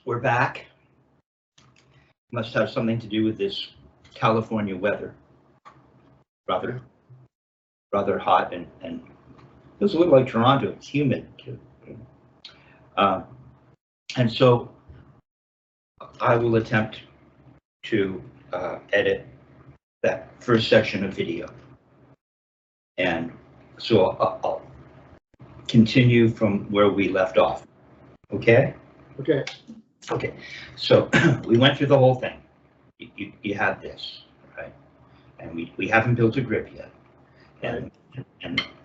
We're back. Must have something to do with this California weather. Rather hot and it was a little like Toronto. It's humid too. And so I will attempt to edit that first section of video. And so I'll continue from where we left off. Okay? Okay. Okay. So we went through the whole thing. You had this, right? And we haven't built a grip yet. And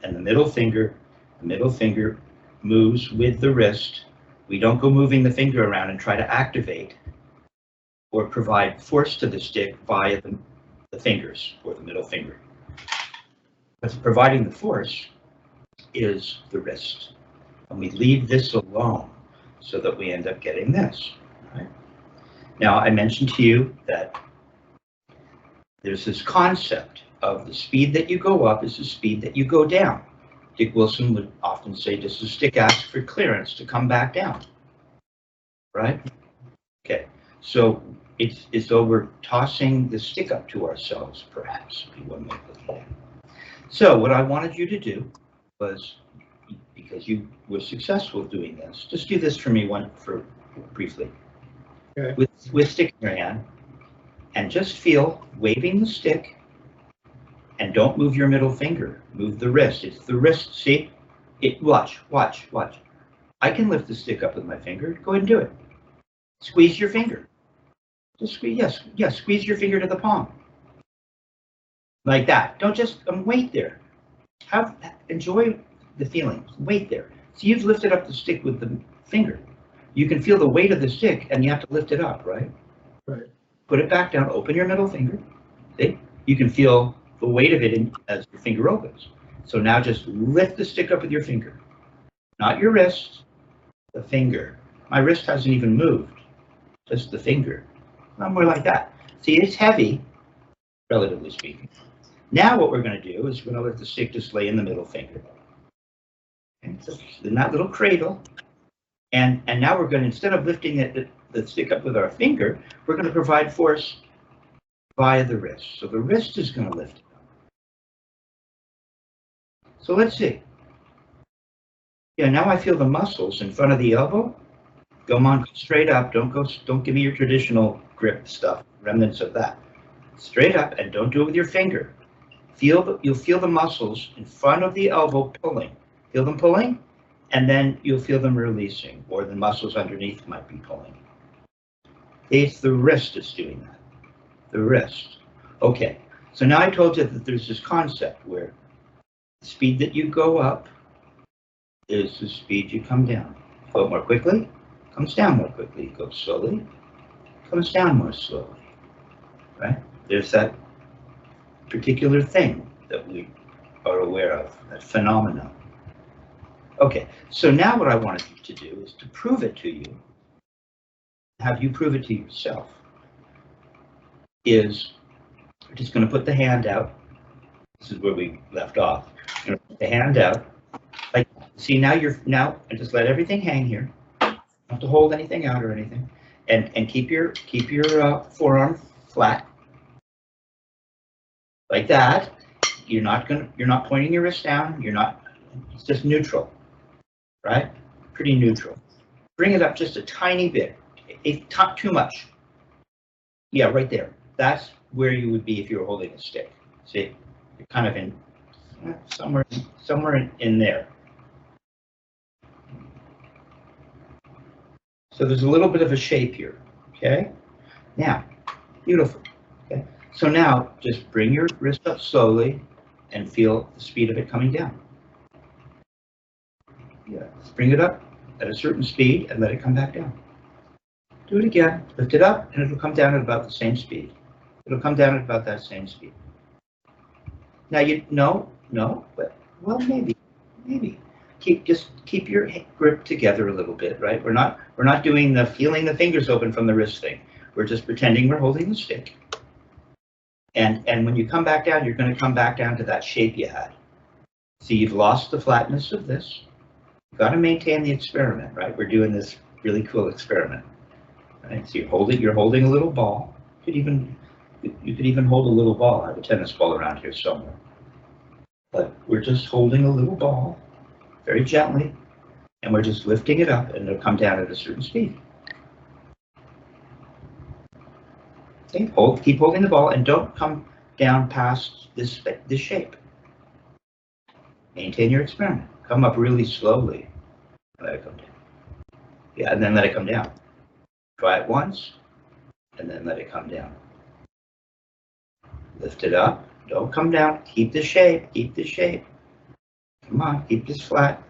the middle finger moves with the wrist. We don't go moving the finger around and try to activate or provide force to the stick via the fingers or the middle finger. But providing the force is the wrist. And we leave this alone so that we end up getting this. Right? Now, I mentioned to you that there's this concept of the speed that you go up is the speed that you go down. Dick Wilson would often say, does the stick ask for clearance to come back down? Right? Okay, so it's as though we're tossing the stick up to ourselves, perhaps, would be one way of looking at it. So what I wanted you to do was, because you were successful doing this, just do this for me briefly. Okay. With stick in your hand, and just feel waving the stick, and don't move your middle finger, move the wrist. It's the wrist, see? Watch. I can lift the stick up with my finger. Go ahead and do it. Squeeze your finger. Just squeeze, yes, squeeze your finger to the palm. Like that. Don't just wait there. Enjoy the feeling. Wait there. So you've lifted up the stick with the finger. You can feel the weight of the stick, and you have to lift it up, right? Right. Put it back down. Open your middle finger. See? You can feel the weight of it as your finger opens. So now just lift the stick up with your finger. Not your wrist, the finger. My wrist hasn't even moved. Just the finger. Somewhere like that. See, it's heavy, relatively speaking. Now what we're going to do is we're going to let the stick just lay in the middle finger. Okay, so in that little cradle. And now we're going to, instead of lifting the stick up with our finger, we're going to provide force via the wrist. So the wrist is going to lift it up. So let's see. Yeah, now I feel the muscles in front of the elbow. Go on, go straight up. Don't give me your traditional grip stuff, remnants of that. Straight up, and don't do it with your finger. You'll feel the muscles in front of the elbow pulling. Feel them pulling, and then you'll feel them releasing, or the muscles underneath might be pulling. It's the wrist that's doing that. The wrist. Okay, so now I told you that there's this concept where the speed that you go up is the speed you come down. Go more quickly, comes down more quickly. Go slowly, comes down more slowly. Right? There's that particular thing that we are aware of, that phenomenon. Okay, so now what I wanted you to do is to prove it to you, have you prove it to yourself, is we're just going to put the hand out. This is where we left off. We're going to put the hand out. Like, see, now and just let everything hang here. Don't have to hold anything out or anything. And keep your forearm flat. Like that. You're not pointing your wrist down. It's just neutral. Right? Pretty neutral. Bring it up just a tiny bit. Not too much. Yeah, right there. That's where you would be if you were holding a stick. See, you're kind of in somewhere in there. So there's a little bit of a shape here. Okay. Now, beautiful. Okay. So now just bring your wrist up slowly and feel the speed of it coming down. Yeah, just bring it up at a certain speed and let it come back down. Do it again. Lift it up and it'll come down at about the same speed. It'll come down at about that same speed. Now but well, maybe. Keep your grip together a little bit, right? We're not doing the feeling the fingers open from the wrist thing. We're just pretending we're holding the stick. And when you come back down, you're going to come back down to that shape you had. See, you've lost the flatness of this. You've got to maintain the experiment, right? We're doing this really cool experiment. Right? So you're holding a little ball. You could even hold a little ball. I have a tennis ball around here somewhere. But we're just holding a little ball very gently, and we're just lifting it up, and it'll come down at a certain speed. Okay, keep holding the ball, and don't come down past this shape. Maintain your experiment. Come up really slowly. Let it come down. Yeah, and then let it come down. Try it once, and then let it come down. Lift it up. Don't come down. Keep the shape. Keep the shape. Come on, keep this flat.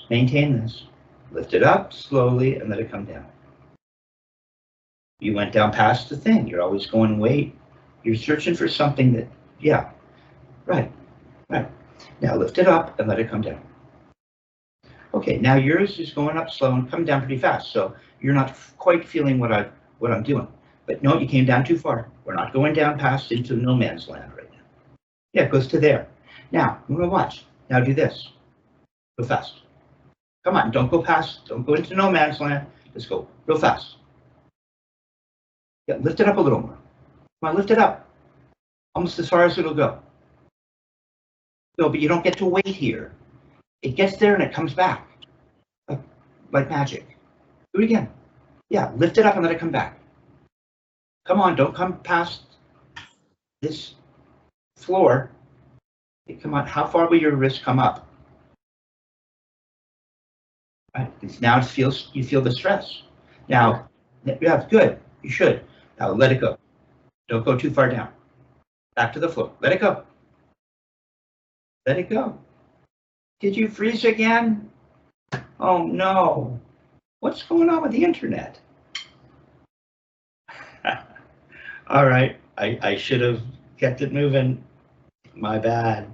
Maintain this. Lift it up slowly and let it come down. You went down past the thing. You're always going, wait. You're searching for something that, yeah, right. Now lift it up and let it come down. Okay, now yours is going up slow and coming down pretty fast, so you're not quite feeling what I'm doing. But no, you came down too far. We're not going down past into no man's land right now. Yeah, it goes to there. Now, I'm gonna watch. Now do this. Go fast. Come on, don't go past, don't go into no man's land. Just go real fast. Yeah, lift it up a little more. Come on, lift it up. Almost as far as it'll go. No, but you don't get to wait here. It gets there and it comes back. Like magic. Do it again. Yeah, lift it up and let it come back. Come on, don't come past this floor. Okay, come on, how far will your wrist come up? Right. Now you feel the stress. Now, yeah, good. You should. Now let it go. Don't go too far down. Back to the floor. Let it go. Let it go. Did you freeze again? Oh no. What's going on with the internet? All right. I should have kept it moving. My bad.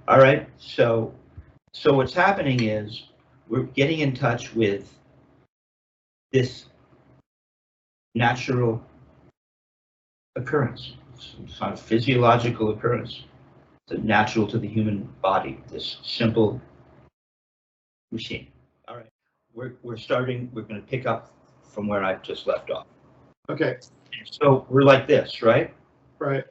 All right. So what's happening is we're getting in touch with this natural occurrence, some sort of physiological occurrence. It's natural to the human body, this simple machine. All right, we're going to pick up from where I just left off. Okay. So we're like this, right? Right.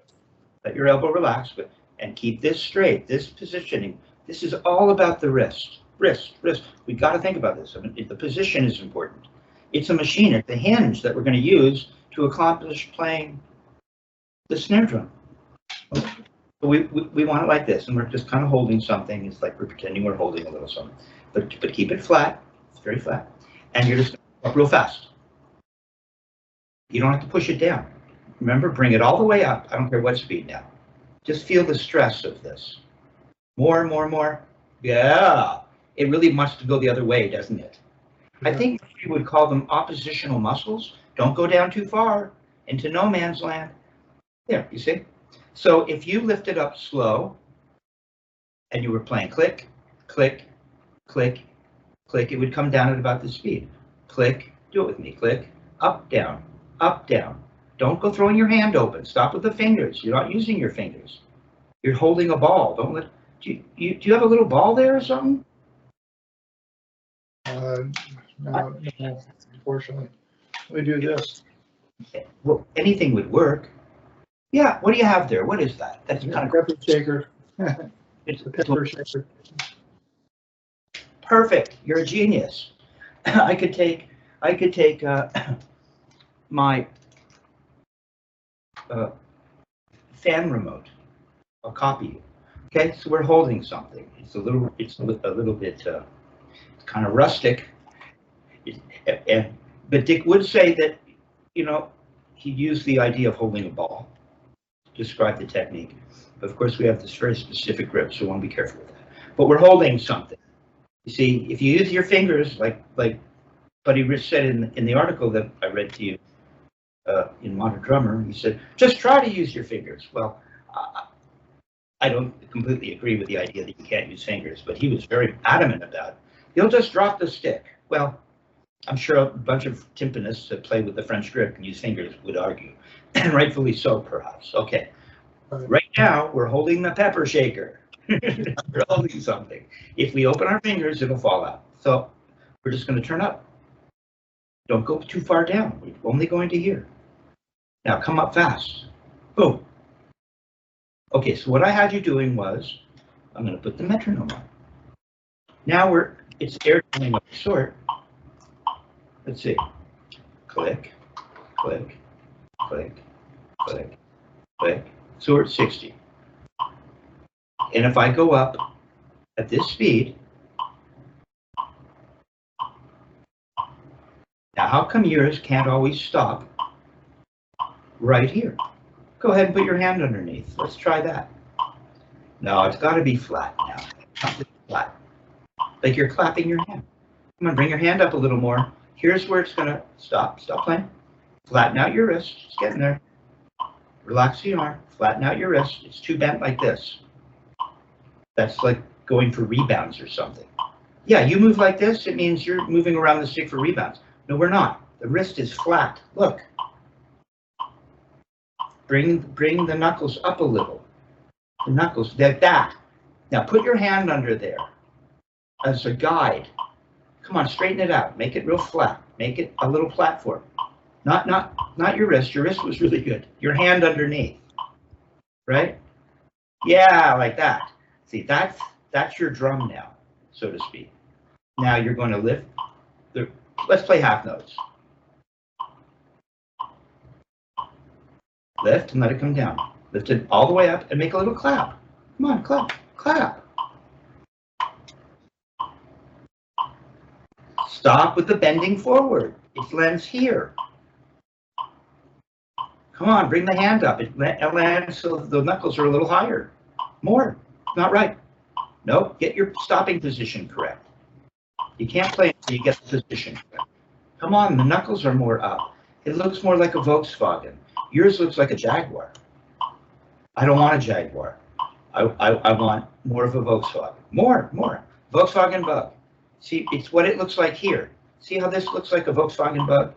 Let your elbow relax, and keep this straight, this positioning. This is all about the wrist. We got to think about this. I mean, the position is important. It's a machine, it's the hinge that we're going to use to accomplish playing the snare drum. Okay. So we want it like this, and we're just kind of holding something. It's like we're pretending we're holding a little something, but keep it flat. It's very flat, and you're just up real fast. You don't have to push it down. Remember, bring it all the way up. I don't care what speed now. Just feel the stress of this. More. Yeah. It really must go the other way, doesn't it? Yeah. I think we would call them oppositional muscles. Don't go down too far into no man's land. There, you see? So if you lift it up slow and you were playing click, click, click, click, it would come down at about this speed. Click, do it with me, click, up, down, up, down. Don't go throwing your hand open. Stop with the fingers. You're not using your fingers. You're holding a ball. Don't let. Do you have a little ball there or something? No, unfortunately. We do this. Well, anything would work. Yeah. What do you have there? What is that? That's kind of pepper shaker. It's a pepper shaker. Perfect. You're a genius. I could take my fan remote. I'll copy you. Okay, so we're holding something. It's a little bit kind of rustic. But Dick would say that, he used the idea of holding a ball to describe the technique. But of course, we have this very specific grip, so we want to be careful with that. But we're holding something. You see, if you use your fingers, like Buddy Rich said in the article that I read to you in Modern Drummer, he said, just try to use your fingers. Well, I don't completely agree with the idea that you can't use fingers, but he was very adamant about it. You'll just drop the stick. Well, I'm sure a bunch of timpanists that play with the French grip and use fingers would argue, and rightfully so, perhaps. Okay, right now we're holding the pepper shaker. We're holding something. If we open our fingers, it'll fall out. So we're just going to turn up. Don't go too far down. We're only going to here. Now come up fast. Boom. Okay, so what I had you doing was, I'm going to put the metronome on. Now it's air tuning of a sort. Let's see. Click, click, click, click, click. So we're at 60. And if I go up at this speed, now how come yours can't always stop right here? Go ahead and put your hand underneath. Let's try that. No, it's got to be flat now. Not flat. Like you're clapping your hand. Come on, bring your hand up a little more. Here's where it's going to stop. Stop playing. Flatten out your wrist. It's getting there. Relax the arm. Flatten out your wrist. It's too bent like this. That's like going for rebounds or something. Yeah, you move like this, it means you're moving around the stick for rebounds. No, we're not. The wrist is flat. Look. Bring the knuckles up a little. The knuckles, like that. Now put your hand under there as a guide. Come on, straighten it out. Make it real flat. Make it a little platform. Not your wrist. Your wrist was really good. Your hand underneath. Right? Yeah, like that. See, that's your drum now, so to speak. Now you're going to lift let's play half notes. Lift and let it come down. Lift it all the way up and make a little clap. Come on, clap, clap. Stop with the bending forward. It lands here. Come on, bring the hand up. It lands so the knuckles are a little higher. More. Not right. No, get your stopping position correct. You can't play until you get the position correct. Come on, the knuckles are more up. It looks more like a Volkswagen. Yours looks like a Jaguar. I don't want a Jaguar. I want more of a Volkswagen. More. Volkswagen Bug. See, it's what it looks like here. See how this looks like a Volkswagen Bug?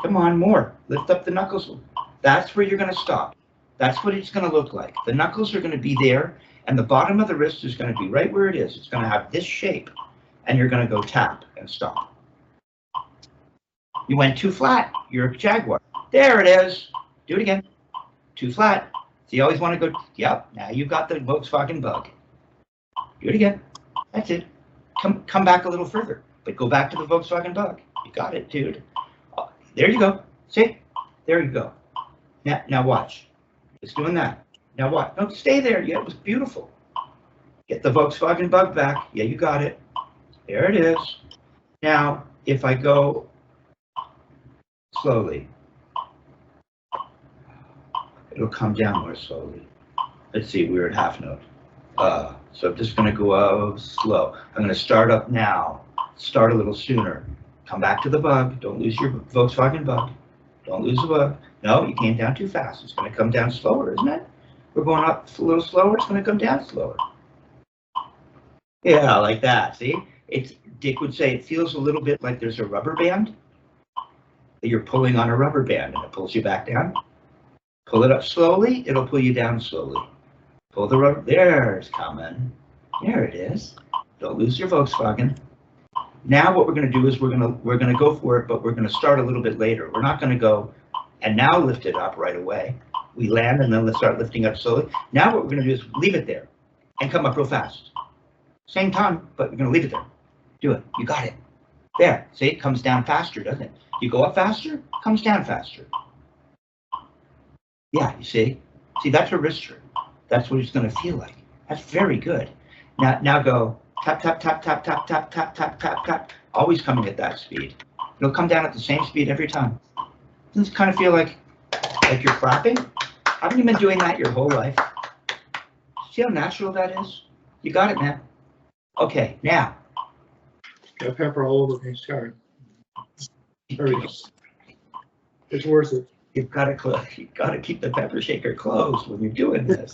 Come on, more. Lift up the knuckles. That's where you're going to stop. That's what it's going to look like. The knuckles are going to be there, and the bottom of the wrist is going to be right where it is. It's going to have this shape, and you're going to go tap and stop. You went too flat. You're a Jaguar. There it is. Do it again. Too flat. So you always want to go, yep, now you've got the Volkswagen Bug. Do it again. That's it. Come back a little further, but go back to the Volkswagen Bug. You got it, dude. There you go. See? There you go. Now watch. It's doing that. Now what? No, stay there. Yeah, it was beautiful. Get the Volkswagen Bug back. Yeah, you got it. There it is. Now, if I go slowly, it'll come down more slowly. Let's see, we're at half note. So I'm just going to go slow. I'm going to start up now. Start a little sooner. Come back to the bug. Don't lose your Volkswagen Bug. Don't lose the bug. No, you came down too fast. It's going to come down slower, isn't it? We're going up a little slower. It's going to come down slower. Yeah, like that. See? Dick would say it feels a little bit like there's a rubber band. You're pulling on a rubber band and it pulls you back down. Pull it up slowly. It'll pull you down slowly. Pull the rubber. There it's coming. There it is. Don't lose your Volkswagen. Now what we're going to do is we're going to go for it, but we're going to start a little bit later. We're not going to go and now lift it up right away. We land and then let's start lifting up slowly. Now what we're going to do is leave it there and come up real fast. Same time, but we're going to leave it there. Do it. You got it. There. See, it comes down faster, doesn't it? You go up faster, comes down faster. Yeah, you see? See, that's a wrister. That's what it's going to feel like. That's very good. Now go tap, tap, tap, tap, tap, tap, tap, tap, tap, tap. Always coming at that speed. It'll come down at the same speed every time. Doesn't it kind of feel like you're clapping? Haven't you been doing that your whole life? See how natural that is? You got it, man. Okay, now. Got pepper all over me, sorry. There we go. It's worth it. You've got to keep the pepper shaker closed when you're doing this.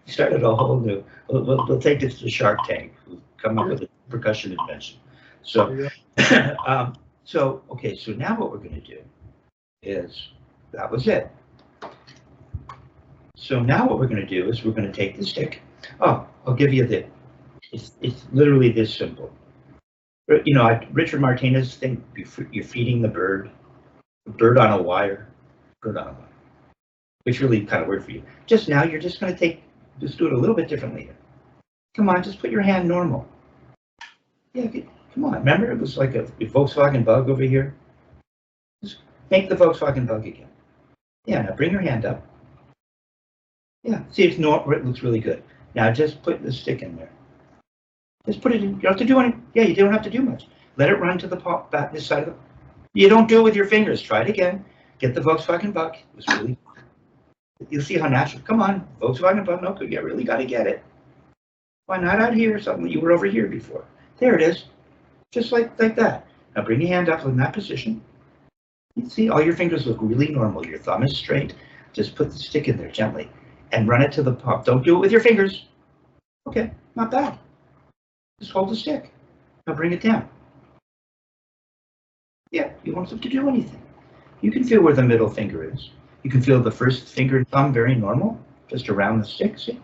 Started a whole new. We'll take this to Shark Tank. We'll come up with a percussion invention. So, okay. So now what we're going to do is that was it. So now what we're going to do is we're going to take the stick. Oh, I'll give you the. It's literally this simple. You know, Richard Martinez think you're feeding the bird on a wire, bird on a wire. It's really kind of weird for you. Just now, you're just going to just do it a little bit differently. Come on, just put your hand normal. Yeah, come on. Remember, it was like a Volkswagen Bug over here. Just make the Volkswagen Bug again. Yeah, now bring your hand up. Yeah, see, it looks really good. Now just put the stick in there. Just put it in. You don't have to do any. Yeah, you don't have to do much. Let it run to the back this side of the. You don't do it with your fingers. Try it again. Get the Volkswagen Bug. It was really. You'll see how natural. Come on, Volkswagen Bug. No, you really got to get it. Why not out here or something? You were over here before. There it is. Just like that. Now bring your hand up in that position. You see, all your fingers look really normal. Your thumb is straight. Just put the stick in there gently and run it to the pop. Don't do it with your fingers. Okay, not bad. Just hold the stick. Now bring it down. Yeah, you won't have to do anything. You can feel where the middle finger is. You can feel the first finger and thumb very normal, just around the stick. See?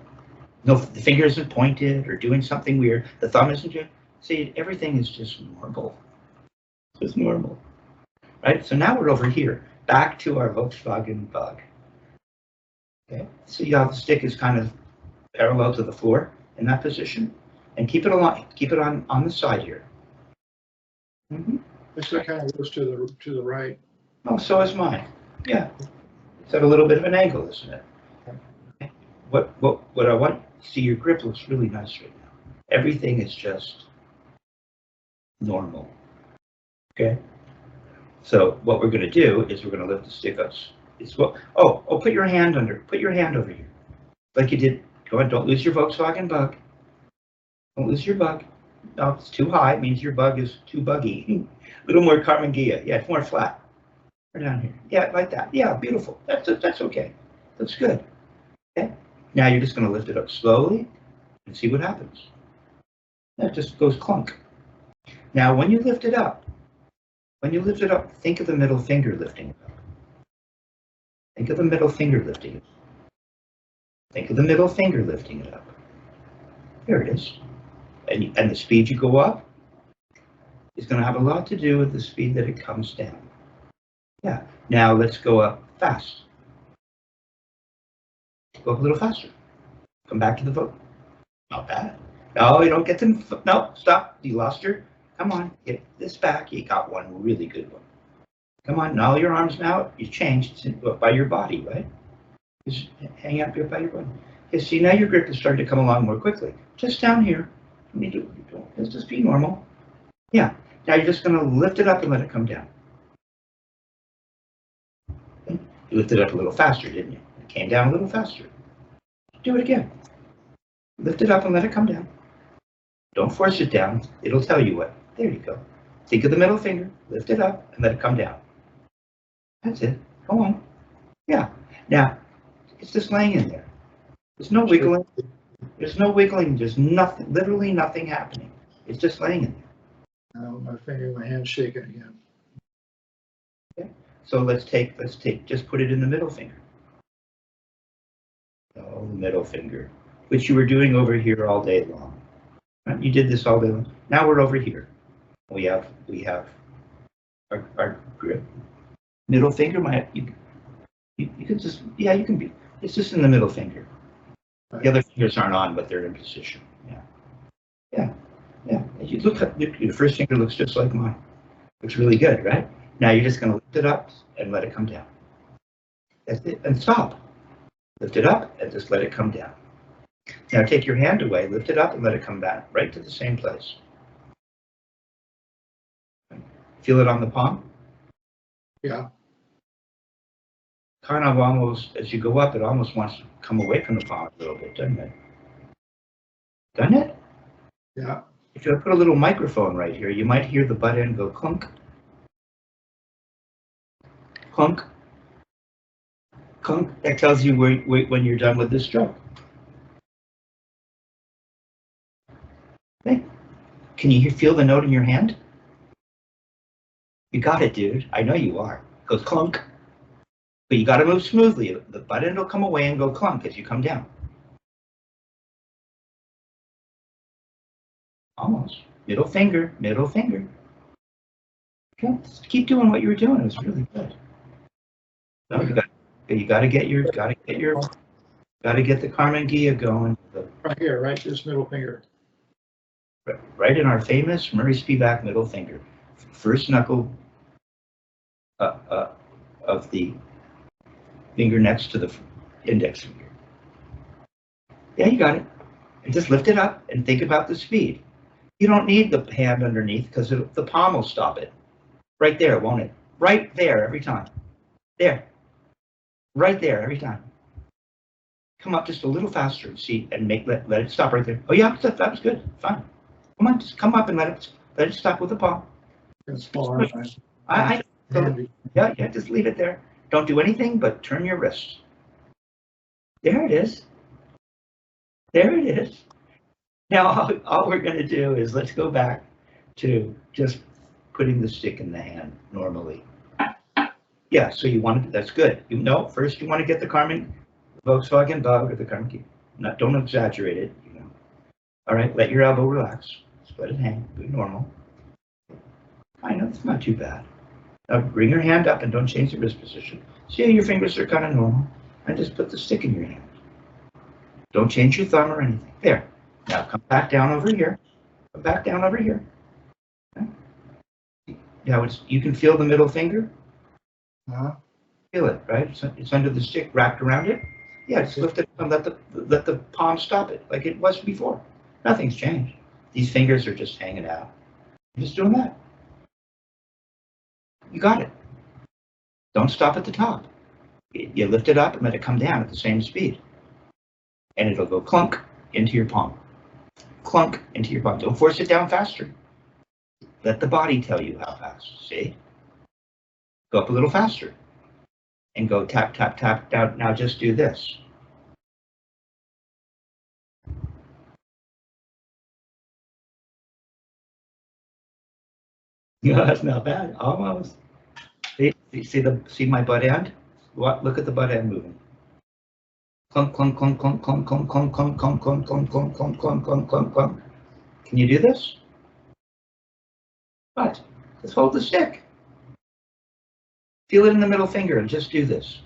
No, the finger isn't pointed or doing something weird. The thumb isn't doing. See, everything is just normal. Just normal. Right? So now we're over here, back to our Volkswagen Bug. Okay? See how the stick is kind of parallel to the floor in that position? And keep it on the side here. This kind of goes to the right. Oh, so is mine. Yeah. It's at a little bit of an angle, isn't it? Okay. What I want, see, your grip looks really nice right now. Everything is just normal. Okay? So what we're going to do is we're going to lift the stick up. Put your hand under. Put your hand over here. Like you did. Go on, don't lose your Volkswagen Bug. Don't lose your bug. No, it's too high. It means your bug is too buggy. A little more Carmen Gia. Yeah, it's more flat. Or down here. Yeah, like that. Yeah, beautiful. That's okay. That's good. Okay. Now you're just going to lift it up slowly and see what happens. That just goes clunk. Now, when you lift it up, think of the middle finger lifting it up. Think of the middle finger lifting it. Think of the middle finger lifting it up. There it is. And the speed you go up is going to have a lot to do with the speed that it comes down. Yeah. Now let's go up fast. Go up a little faster. Come back to the vote. Not bad. No, you don't get them. No, stop. You lost your. Come on, get this back. You got one really good one. Come on, now your arms now. You changed by your body, right? Just hang up here by your body. Okay, see, now your grip is starting to come along more quickly. Just down here. Let's just be normal. Yeah. Now you're just going to lift it up and let it come down. You lifted it up a little faster, didn't you? It came down a little faster. Do it again. Lift it up and let it come down. Don't force it down. It'll tell you what. There you go. Think of the middle finger. Lift it up and let it come down. That's it. Go on. Yeah. Now, it's just laying in there. There's no wiggling. There's no wiggling. There's nothing, literally nothing happening. It's just laying in there. Now my finger, my hand's shaking again. Okay. So let's just put it in the middle finger. Oh, the middle finger, which you were doing over here all day long. Right? You did this all day long. Now we're over here. We have our grip. Middle finger, you can just, yeah, you can be, it's just in the middle finger. The other fingers aren't on, but they're in position. Yeah. Yeah. Yeah. If you look at your first finger looks just like mine. Looks really good, right? Now you're just going to lift it up and let it come down. That's it. And stop. Lift it up and just let it come down. Now take your hand away, lift it up and let it come back right to the same place. Feel it on the palm? Yeah. Kind of almost, as you go up, it almost wants to come away from the palm a little bit, doesn't it? Doesn't it? Yeah. If I put a little microphone right here, you might hear the butt end go clunk. Clunk. Clunk. That tells you when you're done with this stroke. Okay. Can you feel the note in your hand? You got it, dude. I know you are. It goes clunk. But you got to move smoothly. The butt end will come away and go clunk as you come down. Almost. Middle finger, middle finger. Okay, just keep doing what you were doing. It was really good. No, you got to get the Carmen Gia going. Right here, right, this middle finger. Right in our famous Murray Spivak middle finger. First knuckle of the finger next to the index finger. Yeah, you got it. And just lift it up and think about the speed. You don't need the hand underneath because the palm will stop it. Right there, won't it? Right there every time. There. Right there every time. Come up just a little faster, see, and let it stop right there. Oh yeah, that was good. Fine. Come on, just come up and let it stop with the palm. Yeah, just leave it there. Don't do anything but turn your wrist. There it is. There it is. Now, all we're going to do is let's go back to just putting the stick in the hand normally. Yeah, so you want to, that's good. First you want to get the Volkswagen Bug or the Carmen Key. Don't exaggerate it, All right, let your elbow relax. Just let it hang, do normal. I know, it's not too bad. Now bring your hand up and don't change the wrist position. See how your fingers are kind of normal? And just put the stick in your hand. Don't change your thumb or anything. There. Now come back down over here. Come back down over here. Okay. Now you can feel the middle finger? Feel it, right? It's under the stick, wrapped around it. Yeah, just lift it and let the palm stop it like it was before. Nothing's changed. These fingers are just hanging out. I'm just doing that. You got it. Don't stop at the top. You lift it up and let it come down at the same speed. And it'll go clunk into your palm. Clunk into your palm. Don't force it down faster. Let the body tell you how fast. See? Go up a little faster. And go tap, tap, tap. Now just do this. Yeah, that's not bad. Almost. See my butt end? Look at the butt end moving. Clunk, clunk, clunk, clunk, clunk, clunk, clunk, clunk, clunk, clunk, clunk, clunk, clunk, clunk, clunk, clunk, clunk. Can you do this? What? Just hold the stick. Feel it in the middle finger and just do this.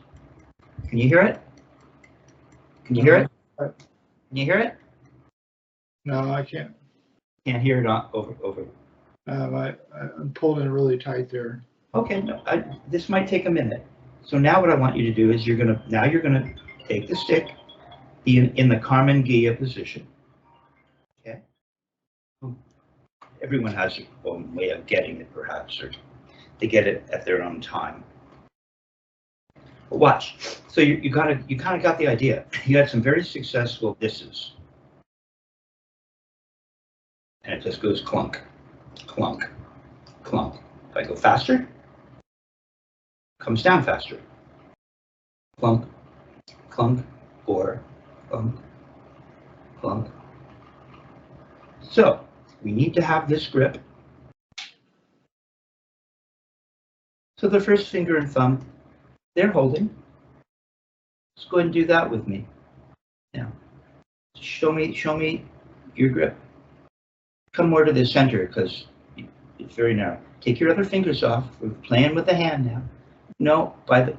Can you hear it? Can you hear it? Can you hear it? No, I can't. Can't hear it over. I'm pulling it really tight there. Okay, no, this might take a minute. So now what I want you to do is you're gonna take the stick in the Carmen Gia position. Okay. Everyone has their own way of getting it, perhaps, or they get it at their own time. But watch. So you kind of got the idea. You had some very successful disses, and it just goes clunk, clunk, clunk. If I go faster, it comes down faster. Clunk, clunk, or clunk, clunk. So we need to have this grip. So the first finger and thumb, they're holding. Let's go ahead and do that with me. Now, show me your grip. Come more to the center because it's very narrow. Take your other fingers off. We're playing with the hand now. No, I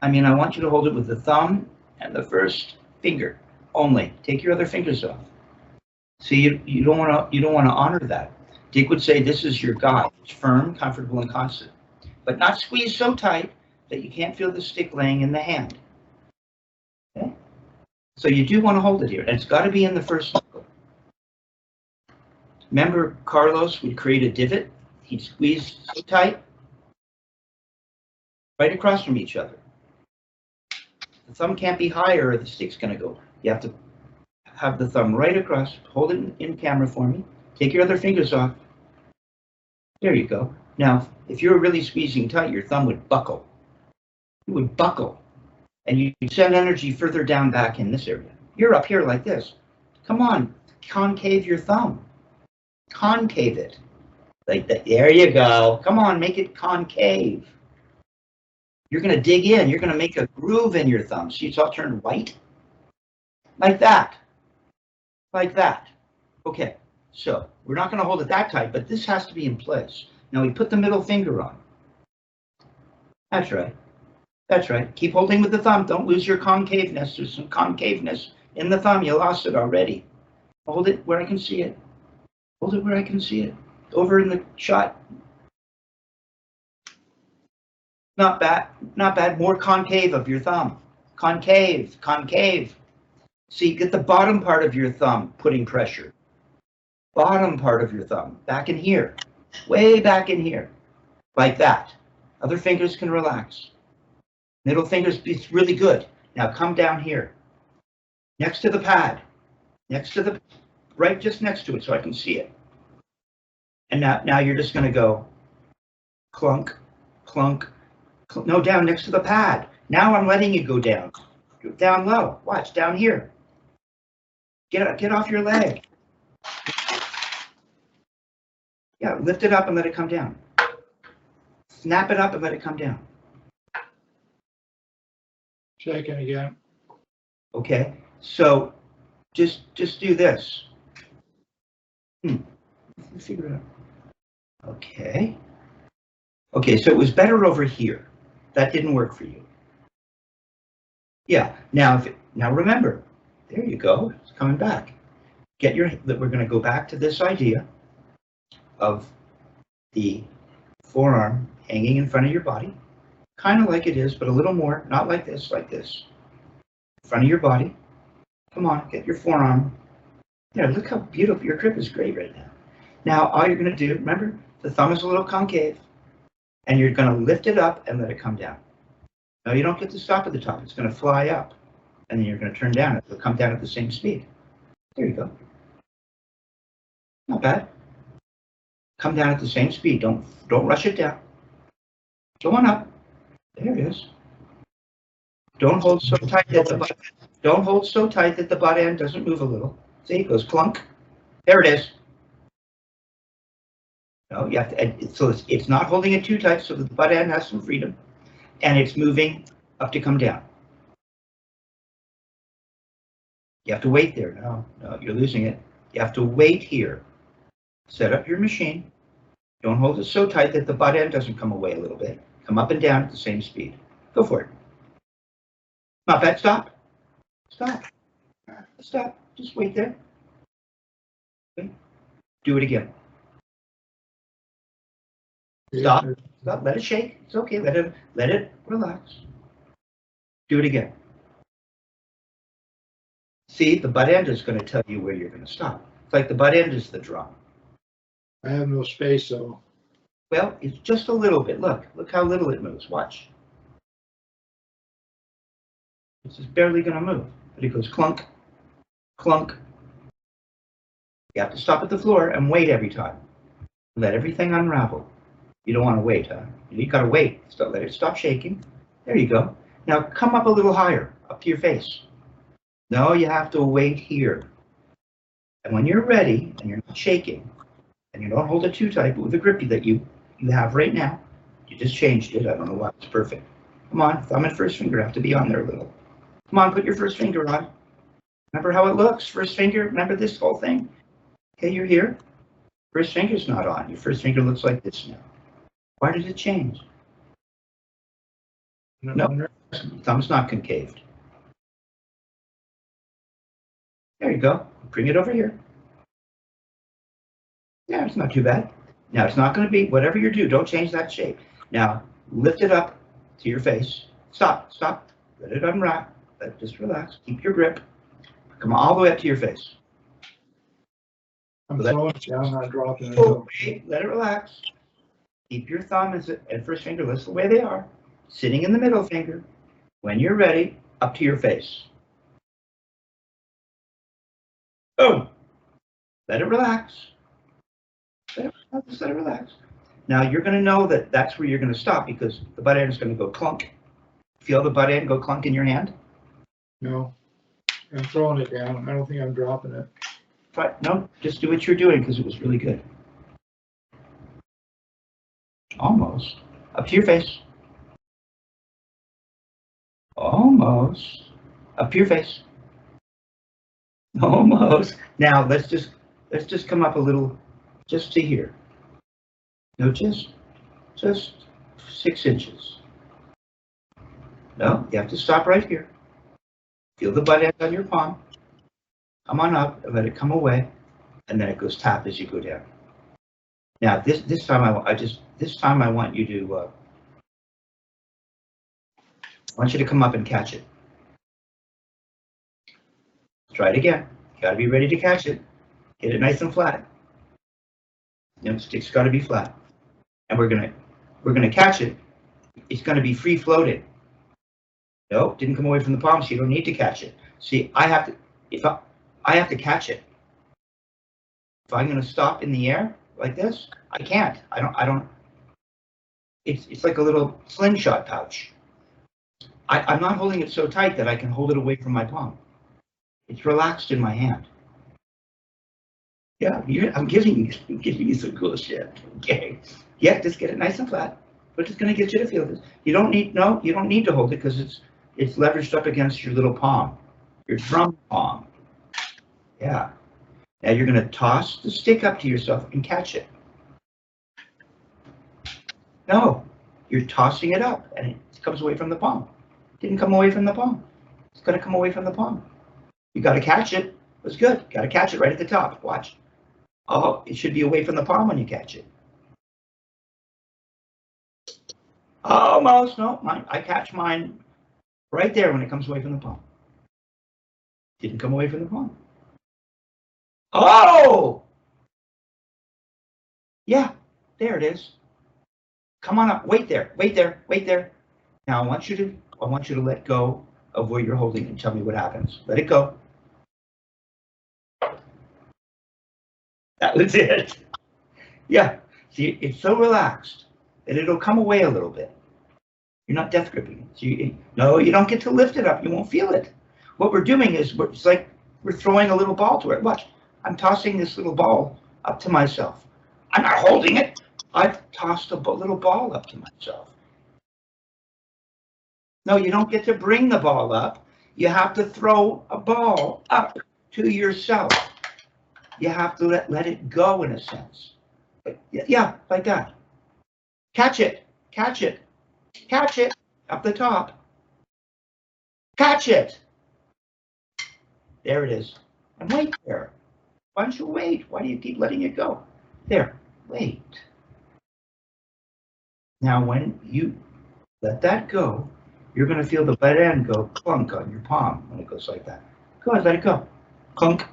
want you to hold it with the thumb and the first finger only. Take your other fingers off. See, you don't want to honor that. Dick would say this is your guide. It's firm, comfortable, and constant, but not squeezed so tight that you can't feel the stick laying in the hand. Okay? So you do want to hold it here, and it's got to be in the first knuckle. Remember, Carlos would create a divot. He'd squeeze so tight, right across from each other. The thumb can't be higher or the stick's going to go. You have to have the thumb right across. Hold it in camera for me. Take your other fingers off. There you go. Now, if you were really squeezing tight, your thumb would buckle. It would buckle. And you'd send energy further down back in this area. You're up here like this. Come on, concave your thumb. Concave it. Like that. There you go. Come on, make it concave. You're going to dig in. You're going to make a groove in your thumb. See, it's all turned white. Like that. Like that. Okay. So we're not going to hold it that tight, but this has to be in place. Now we put the middle finger on. That's right. That's right. Keep holding with the thumb. Don't lose your concaveness. There's some concaveness in the thumb. You lost it already. Hold it where I can see it. Hold it where I can see it. Over in the shot. Not bad. Not bad. More concave of your thumb. Concave. Concave. See, get the bottom part of your thumb putting pressure. Bottom part of your thumb. Back in here. Way back in here. Like that. Other fingers can relax. Middle fingers be really good. Now come down here. Next to the pad. Next to the, right just next to it so I can see it. And now you're just going to go clunk, clunk, clunk. No, down next to the pad. Now I'm letting you go down. Down low. Watch, down here. Get off your leg. Yeah, lift it up and let it come down. Snap it up and let it come down. Shaking again. Okay, so just do this. Figure it out. Okay. Okay, so it was better over here. That didn't work for you. Yeah. Now remember. There you go. It's coming back. We're going to go back to this idea of the forearm hanging in front of your body, kind of like it is, but a little more, not like this, like this. In front of your body. Come on, get your forearm. Yeah, look how beautiful, your grip is great right now. Now, all you're going to do, remember, the thumb is a little concave, and you're going to lift it up and let it come down. Now, you don't get to stop at the top. It's going to fly up, and then you're going to turn down. It'll come down at the same speed. There you go. Not bad. Come down at the same speed. Don't rush it down. Go on up. There it is. Don't hold so tight that the butt. Don't hold so tight that the butt end doesn't move a little. See, it goes clunk. There it is. No, you have to. So it's not holding it too tight, so that the butt end has some freedom, and it's moving up to come down. You have to wait there. No, you're losing it. You have to wait here. Set up your machine. Don't hold it so tight that the butt end doesn't come away a little bit. Come up and down at the same speed. Go for it. Not bad. Stop. Stop. Stop. Just wait there. Okay. Do it again. Stop. Stop. Let it shake. It's okay. Let it relax. Do it again. See, the butt end is going to tell you where you're going to stop. It's like the butt end is the drum. I have no space, so. Well, it's just a little bit. Look how little it moves. Watch. It's just barely going to move, but it goes clunk, clunk. You have to stop at the floor and wait every time. Let everything unravel. You don't want to wait, huh? You got to wait. Let it stop shaking. There you go. Now come up a little higher, up to your face. No, you have to wait here. And when you're ready and you're not shaking, and you don't hold it too tight, but with the grip that you have right now, you just changed it. I don't know why. It's perfect. Come on, thumb and first finger have to be on there a little. Come on, put your first finger on. Remember how it looks? First finger, remember this whole thing? Okay, you're here. First finger's not on. Your first finger looks like this now. Why did it change? No, thumb's not concaved. There you go. Bring it over here. Yeah, it's not too bad. Now, it's not going to be, whatever you do, don't change that shape. Now, lift it up to your face. Stop. Let it unwrap. Just relax. Keep your grip. Come all the way up to your face. I'm throwing it down, not dropping it. Okay, let it relax. Keep your thumb and first finger list the way they are. Sitting in the middle finger. When you're ready, up to your face. Boom. Let it relax. Just let it relax. Now you're going to know that that's where you're going to stop because the butt end is going to go clunk. Feel the butt end go clunk in your hand? No, I'm throwing it down. I don't think I'm dropping it. But no, just do what you're doing because it was really good. Almost. Up to your face. Almost. Up to your face. Almost. Now let's just Let's just come up a little, just to here. No, just 6 inches. No, you have to stop right here. Feel the butt end on your palm. Come on up and let it come away, and then it goes tap as you go down. Now this time I want you to come up and catch it. Try it again. You got to be ready to catch it. Get it nice and flat. You know, the stick's got to be flat, and we're gonna catch it. It's gonna be free floating. No, didn't come away from the palm, so you don't need to catch it. See, I have to catch it. If I'm gonna stop in the air like this, I can't. I don't. It's like a little slingshot pouch. I'm not holding it so tight that I can hold it away from my palm. It's relaxed in my hand. Yeah, I'm giving you some cool shit. Okay. Yeah, just get it nice and flat. But it's going to get you to feel this. You don't need to hold it because it's leveraged up against your little palm, your drum palm. Yeah. Now you're going to toss the stick up to yourself and catch it. No, you're tossing it up and it comes away from the palm. It didn't come away from the palm. It's going to come away from the palm. You got to catch it. That's good. Got to catch it right at the top. Watch. Oh, it should be away from the palm when you catch it. Almost. No, I catch mine right there when it comes away from the palm. Didn't come away from the palm. Oh! Yeah, there it is. Come on up. Wait there. Wait there. Wait there. Now I want you to let go of where you're holding and tell me what happens. Let it go. That was it. Yeah. See, it's so relaxed that it'll come away a little bit. You're not death gripping it. So no, you don't get to lift it up. You won't feel it. What we're doing is it's like we're throwing a little ball to it. Watch. I'm tossing this little ball up to myself. I'm not holding it. I've tossed a little ball up to myself. No, you don't get to bring the ball up. You have to throw a ball up to yourself. You have to let it go in a sense. Yeah, like that. Catch it. Catch it. Catch it up the top. Catch it. There it is. And wait there. Why don't you wait? Why do you keep letting it go? There. Wait. Now, when you let that go, you're going to feel the butt end go clunk on your palm when it goes like that. Go ahead, let it go. Clunk.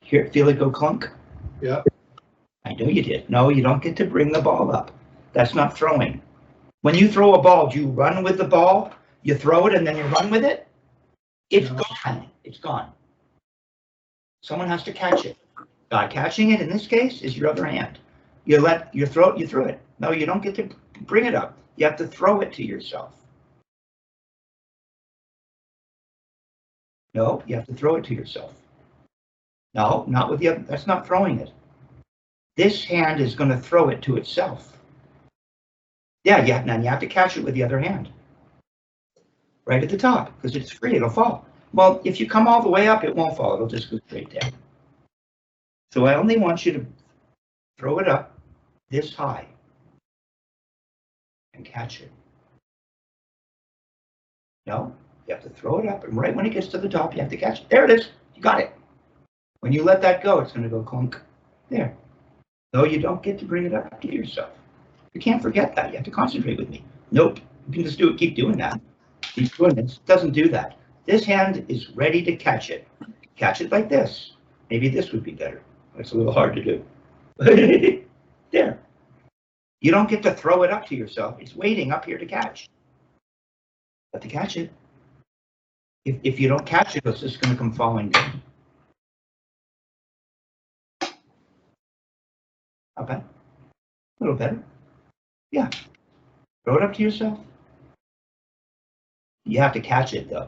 Here, feel it go clunk? Yeah. I know you did. No, you don't get to bring the ball up. That's not throwing. When you throw a ball, do you run with the ball? You throw it and then you run with it? It's gone. It's gone. Someone has to catch it. Catching it in this case is your other hand. You throw it. No, you don't get to bring it up. You have to throw it to yourself. No, you have to throw it to yourself. No, not with the other. That's not throwing it. This hand is going to throw it to itself. Yeah, and you have to catch it with the other hand. Right at the top, because it's free, it'll fall. Well, if you come all the way up, it won't fall. It'll just go straight down. So I only want you to throw it up this high and catch it. No, you have to throw it up, and right when it gets to the top, you have to catch it. There it is. You got it. When you let that go, it's going to go clunk. There. No, you don't get to bring it up to yourself. You can't forget that. You have to concentrate with me. Nope. You can just do it. Keep doing that. Keep doing this. It doesn't do that. This hand is ready to catch it. Catch it like this. Maybe this would be better. It's a little hard to do. There. You don't get to throw it up to yourself. It's waiting up here to catch. But to catch it, if you don't catch it, it's just going to come falling down. Not bad. A little better. Yeah. Throw it up to yourself. You have to catch it though.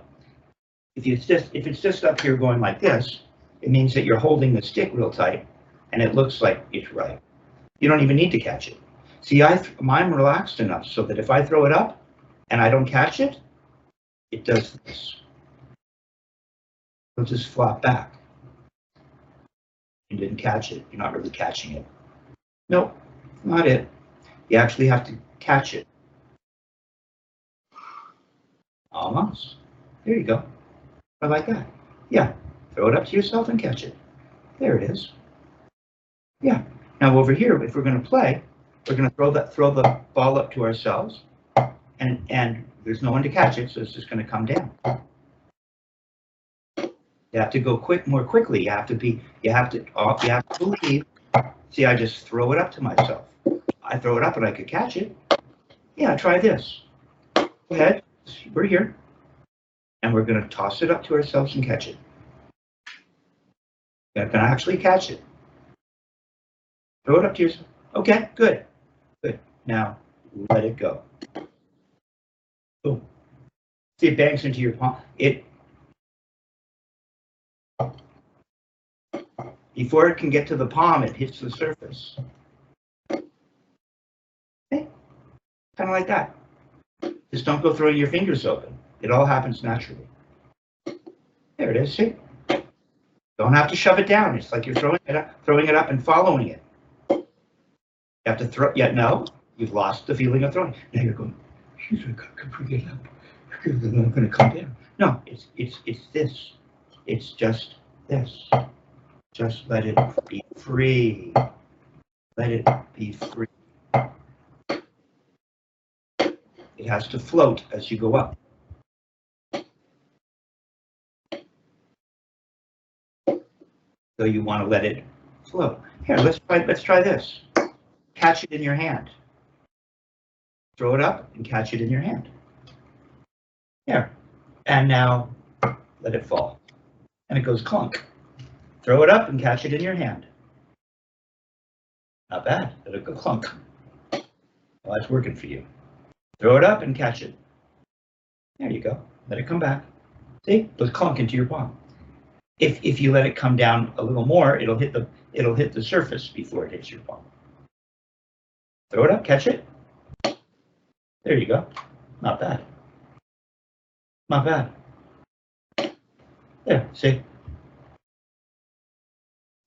If it's just up here going like this, it means that you're holding the stick real tight, and it looks like it's right. You don't even need to catch it. See, I'm relaxed enough so that if I throw it up and I don't catch it, it does this. It'll just flop back. You didn't catch it. You're not really catching it. Nope, not it. You actually have to catch it. Almost. There you go. I like that. Yeah. Throw it up to yourself and catch it. There it is. Yeah. Now over here, if we're going to play, we're going to throw the ball up to ourselves, and there's no one to catch it, so it's just going to come down. You have to go more quickly. You have to believe. See, I just throw it up to myself. I throw it up and I could catch it. Yeah, try this. Go ahead. We're here. And we're going to toss it up to ourselves and catch it. You're going to actually catch it. Throw it up to yourself. Okay, good. Good. Now, let it go. Boom. See, it bangs into your palm. Before it can get to the palm, it hits the surface. Okay? Kind of like that. Just don't go throwing your fingers open. It all happens naturally. There it is, see? Don't have to shove it down. It's like you're throwing it up and following it. You have to throw, no, you've lost the feeling of throwing. Now you're going, geez, I can bring it up. I'm going to come down. No, it's this. It's just this. Just let it be free. Let it be free. It has to float as you go up. So you want to let it float. Here, let's try this. Catch it in your hand. Throw it up and catch it in your hand. Here. And now let it fall. And it goes clunk. Throw it up and catch it in your hand. Not bad. Let it go clunk. Well, that's working for you. Throw it up and catch it. There you go. Let it come back. See? It goes clunk into your palm. If you let it come down a little more, it'll hit the surface before it hits your palm. Throw it up, catch it. There you go. Not bad. Not bad. There, see?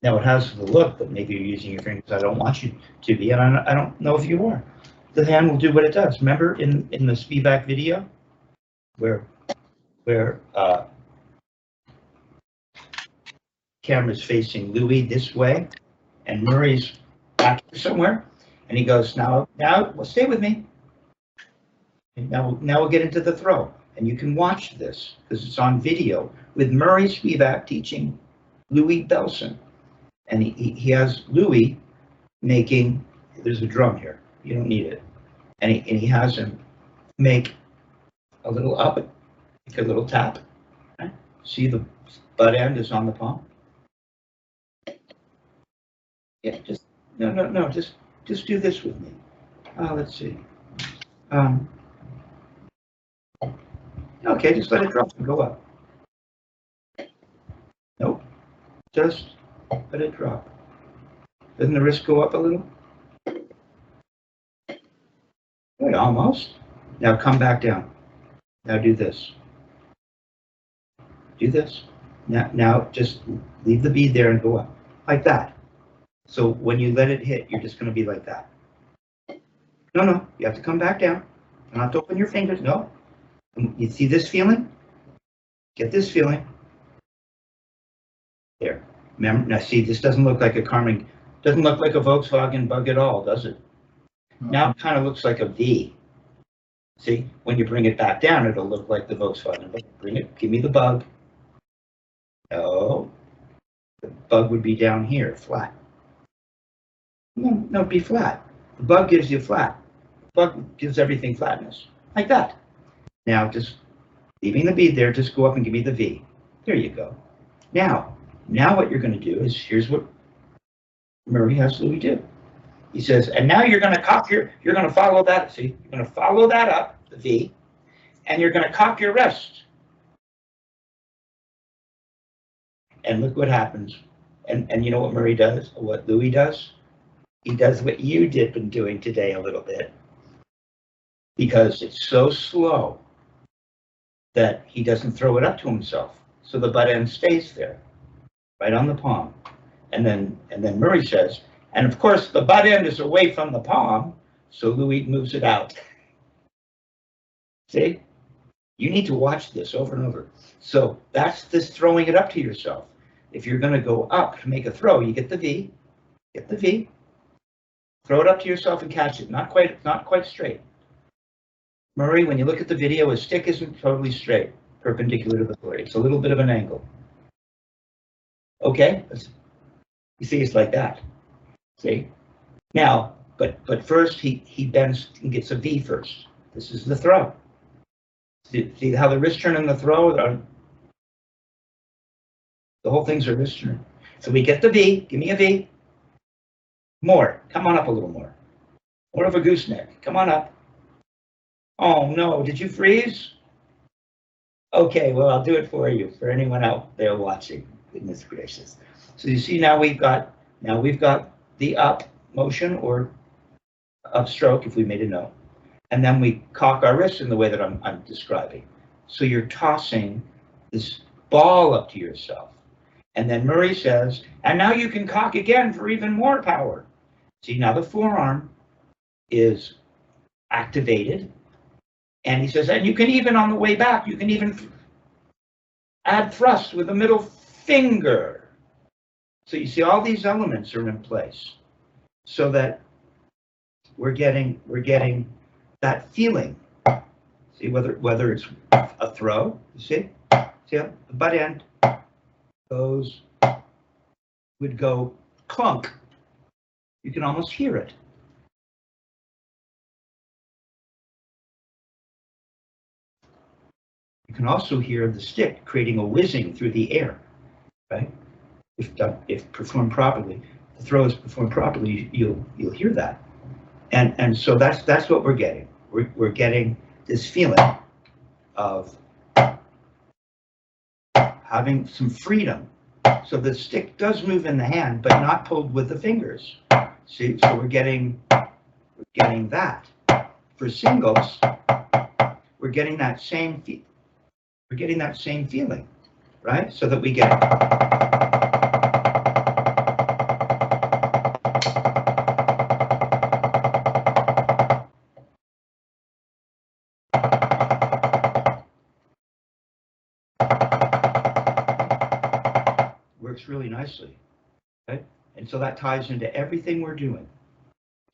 Now it has the look that maybe you're using your fingers. I don't want you to be, and I don't know if you are. The hand will do what it does. Remember in the Spivak video where camera's facing Louis this way and Murray's back here somewhere, and he goes, now, well, stay with me. And now we'll get into the throw, and you can watch this because it's on video with Murray Spivak teaching Louis Belson. And he has Louis making, there's a drum here, you don't need it. And he has him make a little up, make a little tap. Right? See the butt end is on the palm? Yeah, no, just do this with me. Let's see. Okay, just let it drop and go up. Nope, just let it drop. Doesn't the wrist go up a little? Good, almost. Now come back down. Now do this. Do this. Now just leave the bead there and go up. Like that. So when you let it hit, you're just going to be like that. No, you have to come back down. You don't have to open your fingers. No. You see this feeling? Get this feeling. There. Remember, now see, this doesn't look like a doesn't look like a Volkswagen Bug at all, does it? Now it kind of looks like a V. See, when you bring it back down, it'll look like the Volkswagen Bug. Bring it, give me the Bug. No, the Bug would be down here, flat. No, it'd be flat. The Bug gives you flat. The Bug gives everything flatness, like that. Now, just leaving the bead there, just go up and give me the V. There you go. Now what you're going to do is, here's what Murray has Louis do. He says, and now you're going to you're going to follow that, see, you're going to follow that up, the V, and you're going to cock your wrist. And look what happens. And you know what Murray does, or what Louis does? He does what you did been doing today a little bit. Because it's so slow that he doesn't throw it up to himself. So the butt end stays there, right on the palm. And then Murray says, and of course the butt end is away from the palm, so Louis moves it out. See? You need to watch this over and over. So that's this throwing it up to yourself. If you're going to go up to make a throw, you get the V, throw it up to yourself and catch it. Not quite straight. Murray, when you look at the video, his stick isn't totally straight, perpendicular to the floor. It's a little bit of an angle. Okay? You see, it's like that. See? Now, but first he bends and gets a V first. This is the throw. See how the wrist turn and the throw? The whole thing's a wrist turn. So we get the V. Give me a V. More. Come on up a little more. More of a gooseneck. Come on up. Oh, no. Did you freeze? Okay, well, I'll do it for you, for anyone out there watching. Goodness gracious. So you see now we've got the up motion or upstroke if we made a note. And then we cock our wrist in the way that I'm describing. So you're tossing this ball up to yourself. And then Murray says, and now you can cock again for even more power. See, now the forearm is activated. And he says, and you can even, on the way back, you can even add thrust with the middle finger. So you see all these elements are in place so that we're getting that feeling. See, whether it's a throw, you see how the butt end would go clunk. You can almost hear it. You can also hear the stick creating a whizzing through the air, right? If performed properly, the throw is performed properly, you'll hear that. And so that's what we're getting. We're getting this feeling of having some freedom. So the stick does move in the hand, but not pulled with the fingers. See, so we're getting that. For singles, we're getting that same feeling, right? So that we get works really nicely, okay? And so that ties into everything we're doing,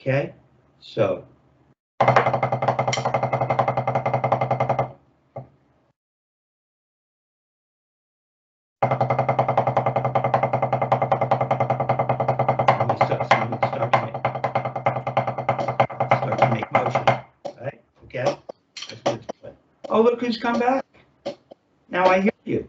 okay? So start to make motion, right? Okay? Oh, look who's come back. Now I hear you.